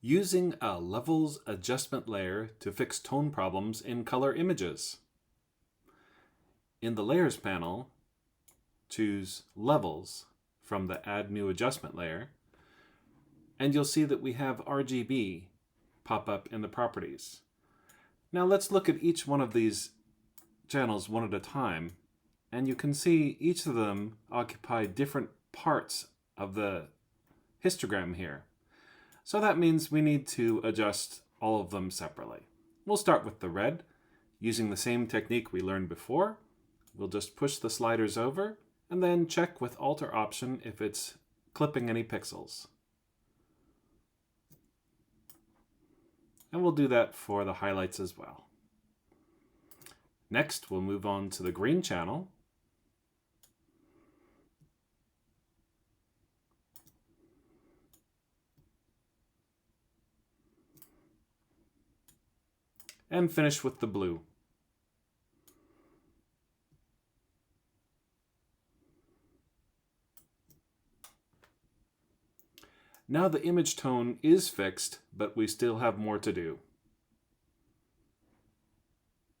Using a levels adjustment layer to fix tone problems in color images. In the Layers panel, choose Levels from the Add New Adjustment layer, and you'll see that we have RGB pop up in the properties. Now let's look at each one of these channels one at a time, and you can see each of them occupy different parts of the histogram here. So that means we need to adjust all of them separately. We'll start with the red. Using the same technique we learned before, we'll just push the sliders over and then check with Alter Option if it's clipping any pixels. And we'll do that for the highlights as well. Next, we'll move on to the green channel. And finish with the blue. Now the image tone is fixed, but we still have more to do.